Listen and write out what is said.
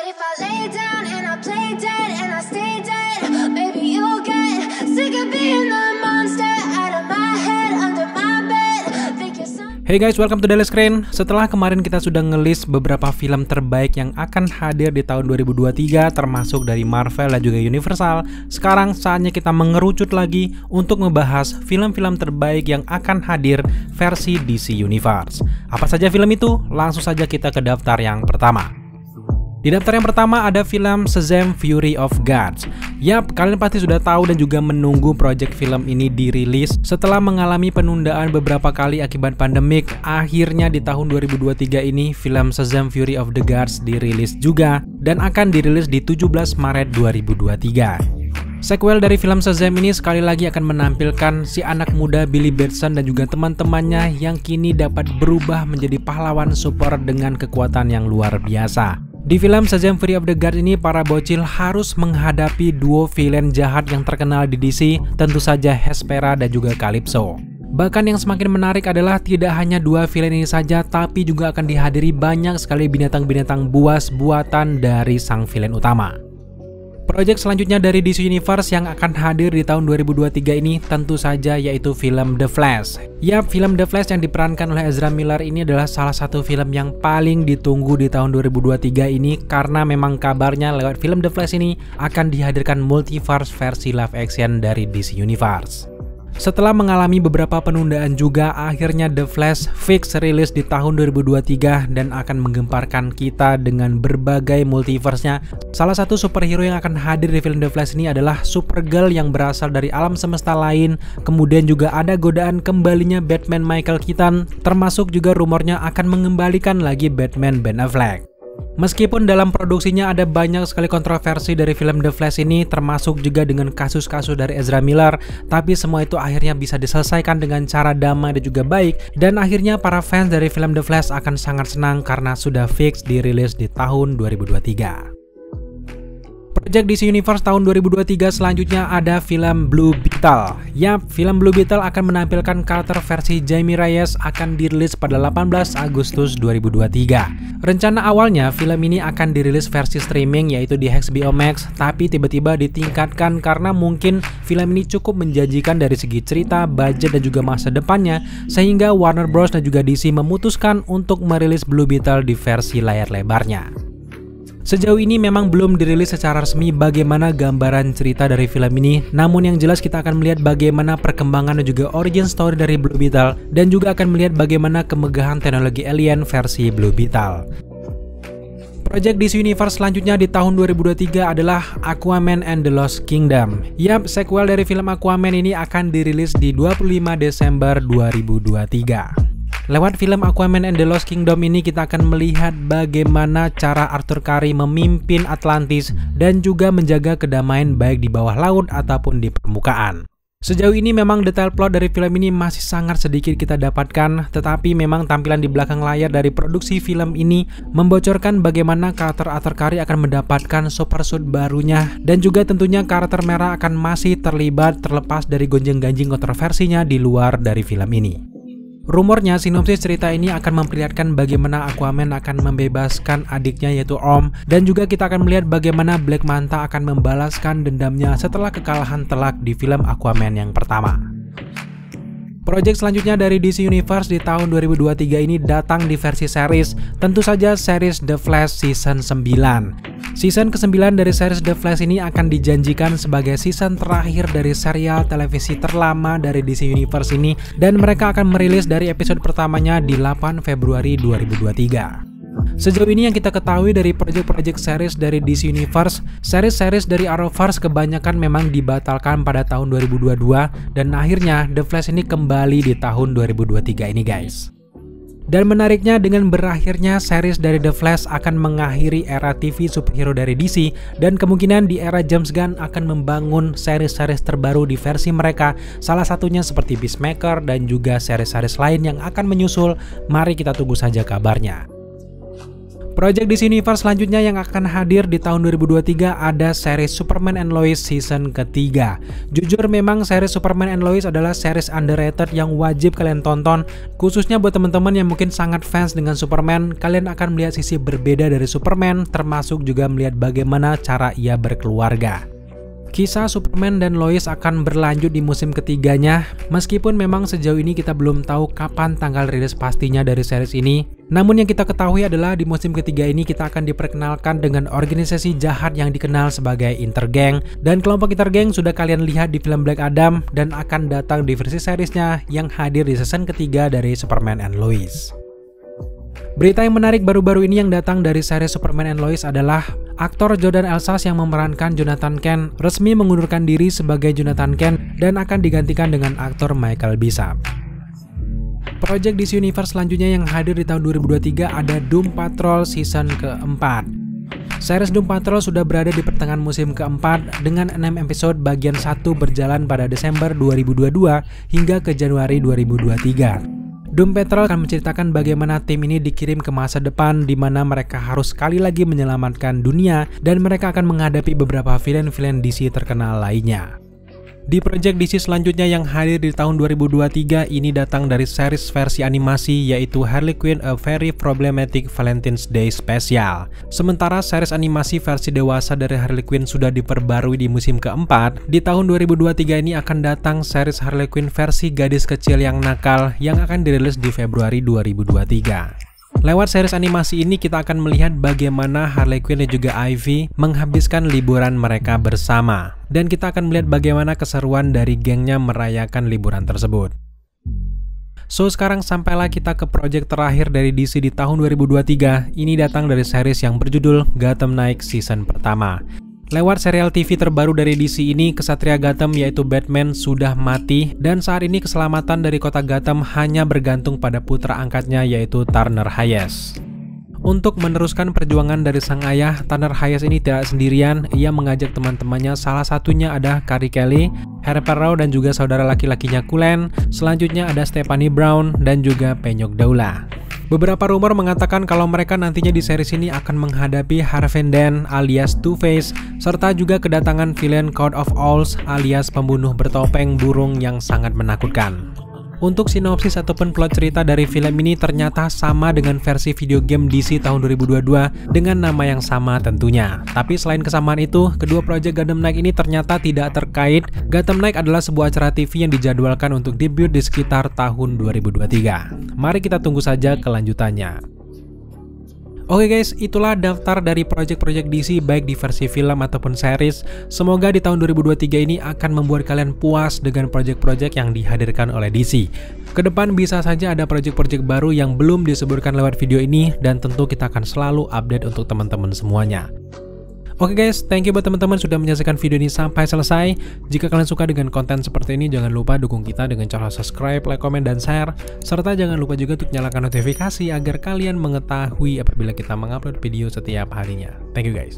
if I lay down and I play dead and I stay dead, maybe you'll get sick of being the monster out of my head, under my bed. Think you're some... Hey guys, welcome to Daily Screen. Setelah kemarin kita sudah ngelis beberapa film terbaik yang akan hadir di tahun 2023 termasuk dari Marvel dan juga Universal, sekarang saatnya kita mengerucut lagi untuk membahas film-film terbaik yang akan hadir versi DC Universe. Apa saja film itu? Langsung saja kita ke daftar yang pertama. Di daftar yang pertama ada film Shazam! Fury of Gods. Yap, kalian pasti sudah tahu dan juga menunggu proyek film ini dirilis setelah mengalami penundaan beberapa kali akibat pandemik. Akhirnya di tahun 2023 ini film Shazam! Fury of the Gods dirilis juga dan akan dirilis di 17 Maret 2023. Sequel dari film Shazam ini sekali lagi akan menampilkan si anak muda Billy Batson dan juga teman-temannya yang kini dapat berubah menjadi pahlawan super dengan kekuatan yang luar biasa. Di film Shazam! Fury of the Gods ini, para bocil harus menghadapi duo villain jahat yang terkenal di DC, tentu saja Hespera dan juga Calypso. Bahkan yang semakin menarik adalah tidak hanya dua villain ini saja, tapi juga akan dihadiri banyak sekali binatang-binatang buas buatan dari sang villain utama. Proyek selanjutnya dari DC Universe yang akan hadir di tahun 2023 ini tentu saja yaitu film The Flash. Yap, film The Flash yang diperankan oleh Ezra Miller ini adalah salah satu film yang paling ditunggu di tahun 2023 ini karena memang kabarnya lewat film The Flash ini akan dihadirkan multiverse versi live action dari DC Universe. Setelah mengalami beberapa penundaan juga, akhirnya The Flash fix rilis di tahun 2023 dan akan menggemparkan kita dengan berbagai multiverse-nya. Salah satu superhero yang akan hadir di film The Flash ini adalah Supergirl yang berasal dari alam semesta lain. Kemudian juga ada godaan kembalinya Batman Michael Keaton, termasuk juga rumornya akan mengembalikan lagi Batman Ben Affleck. Meskipun dalam produksinya ada banyak sekali kontroversi dari film The Flash ini, termasuk juga dengan kasus-kasus dari Ezra Miller, tapi semua itu akhirnya bisa diselesaikan dengan cara damai dan juga baik, dan akhirnya para fans dari film The Flash akan sangat senang karena sudah fix dirilis di tahun 2023. Project DC Universe tahun 2023 selanjutnya ada film Blue Beetle. Yap, film Blue Beetle akan menampilkan karakter versi Jamie Reyes akan dirilis pada 18 Agustus 2023. Rencana awalnya film ini akan dirilis versi streaming yaitu di HBO Max, tapi tiba-tiba ditingkatkan karena mungkin film ini cukup menjanjikan dari segi cerita, budget dan juga masa depannya, sehingga Warner Bros dan juga DC memutuskan untuk merilis Blue Beetle di versi layar lebarnya. Sejauh ini memang belum dirilis secara resmi bagaimana gambaran cerita dari film ini, namun yang jelas kita akan melihat bagaimana perkembangan dan juga origin story dari Blue Beetle, dan juga akan melihat bagaimana kemegahan teknologi alien versi Blue Beetle. Project DC Universe selanjutnya di tahun 2023 adalah Aquaman and the Lost Kingdom. Yap, sequel dari film Aquaman ini akan dirilis di 25 Desember 2023. Lewat film Aquaman and the Lost Kingdom ini kita akan melihat bagaimana cara Arthur Curry memimpin Atlantis dan juga menjaga kedamaian baik di bawah laut ataupun di permukaan. Sejauh ini memang detail plot dari film ini masih sangat sedikit kita dapatkan, tetapi memang tampilan di belakang layar dari produksi film ini membocorkan bagaimana karakter Arthur Curry akan mendapatkan super suit barunya, dan juga tentunya karakter merah akan masih terlibat terlepas dari gonjang-ganjing kontroversinya di luar dari film ini. Rumornya sinopsis cerita ini akan memperlihatkan bagaimana Aquaman akan membebaskan adiknya yaitu Orm, dan juga kita akan melihat bagaimana Black Manta akan membalaskan dendamnya setelah kekalahan telak di film Aquaman yang pertama. Project selanjutnya dari DC Universe di tahun 2023 ini datang di versi series, tentu saja series The Flash Season 9. Season ke-9 dari series The Flash ini akan dijanjikan sebagai season terakhir dari serial televisi terlama dari DC Universe ini, dan mereka akan merilis dari episode pertamanya di 8 Februari 2023. Sejauh ini yang kita ketahui dari project-project series dari DC Universe, series-series dari Arrowverse kebanyakan memang dibatalkan pada tahun 2022, dan akhirnya The Flash ini kembali di tahun 2023 ini guys. Dan menariknya, dengan berakhirnya series dari The Flash akan mengakhiri era TV superhero dari DC, dan kemungkinan di era James Gunn akan membangun series-series terbaru di versi mereka, salah satunya seperti Peacemaker dan juga series-series lain yang akan menyusul. Mari kita tunggu saja kabarnya. Project DC Universe selanjutnya yang akan hadir di tahun 2023 ada series Superman and Lois season ketiga. Jujur memang series Superman and Lois adalah series underrated yang wajib kalian tonton. Khususnya buat teman-teman yang mungkin sangat fans dengan Superman, kalian akan melihat sisi berbeda dari Superman, termasuk juga melihat bagaimana cara ia berkeluarga. Kisah Superman dan Lois akan berlanjut di musim ketiganya, meskipun memang sejauh ini kita belum tahu kapan tanggal rilis pastinya dari series ini. Namun yang kita ketahui adalah di musim ketiga ini kita akan diperkenalkan dengan organisasi jahat yang dikenal sebagai Intergang, dan kelompok Intergang sudah kalian lihat di film Black Adam dan akan datang di versi seriesnya yang hadir di season ketiga dari Superman and Lois. Berita yang menarik baru-baru ini yang datang dari series Superman and Lois adalah aktor Jordan Elsas yang memerankan Jonathan Kent resmi mengundurkan diri sebagai Jonathan Kent dan akan digantikan dengan aktor Michael Bishop. Project DC Universe selanjutnya yang hadir di tahun 2023 ada Doom Patrol season keempat. Series Doom Patrol sudah berada di pertengahan musim keempat dengan 6 episode bagian 1 berjalan pada Desember 2022 hingga ke Januari 2023. Doom Patrol akan menceritakan bagaimana tim ini dikirim ke masa depan di mana mereka harus sekali lagi menyelamatkan dunia dan mereka akan menghadapi beberapa villain-villain DC terkenal lainnya. Di project DC selanjutnya yang hadir di tahun 2023 ini datang dari series versi animasi yaitu Harley Quinn A Very Problematic Valentine's Day Special. Sementara series animasi versi dewasa dari Harley Quinn sudah diperbarui di musim keempat, di tahun 2023 ini akan datang series Harley Quinn versi gadis kecil yang nakal yang akan dirilis di Februari 2023. Lewat series animasi ini kita akan melihat bagaimana Harley Quinn dan juga Ivy menghabiskan liburan mereka bersama. Dan kita akan melihat bagaimana keseruan dari gengnya merayakan liburan tersebut. So sekarang sampailah kita ke project terakhir dari DC di tahun 2023. Ini datang dari series yang berjudul Gotham Knights season pertama. Lewat serial TV terbaru dari DC ini, kesatria Gotham yaitu Batman sudah mati dan saat ini keselamatan dari kota Gotham hanya bergantung pada putra angkatnya yaitu Turner Hayes. Untuk meneruskan perjuangan dari sang ayah, Turner Hayes ini tidak sendirian, ia mengajak teman-temannya, salah satunya ada Carrie Kelly, Harper Row dan juga saudara laki-lakinya Cullen, selanjutnya ada Stephanie Brown dan juga Penyok Daula. Beberapa rumor mengatakan kalau mereka nantinya di series ini akan menghadapi Harvey Dent alias Two-Face, serta juga kedatangan villain Court of Owls alias pembunuh bertopeng burung yang sangat menakutkan. Untuk sinopsis ataupun plot cerita dari film ini ternyata sama dengan versi video game DC tahun 2022 dengan nama yang sama tentunya. Tapi selain kesamaan itu, kedua project Gotham Knights ini ternyata tidak terkait. Gotham Knights adalah sebuah acara TV yang dijadwalkan untuk debut di sekitar tahun 2023. Mari kita tunggu saja kelanjutannya. Oke guys, itulah daftar dari project-project DC baik di versi film ataupun series. Semoga di tahun 2023 ini akan membuat kalian puas dengan project-project yang dihadirkan oleh DC. Kedepan bisa saja ada project-project baru yang belum disebutkan lewat video ini dan tentu kita akan selalu update untuk teman-teman semuanya. Oke guys, thank you buat teman-teman sudah menyaksikan video ini sampai selesai. Jika kalian suka dengan konten seperti ini, jangan lupa dukung kita dengan cara subscribe, like, komen, dan share. Serta jangan lupa juga untuk nyalakan notifikasi agar kalian mengetahui apabila kita mengupload video setiap harinya. Thank you guys.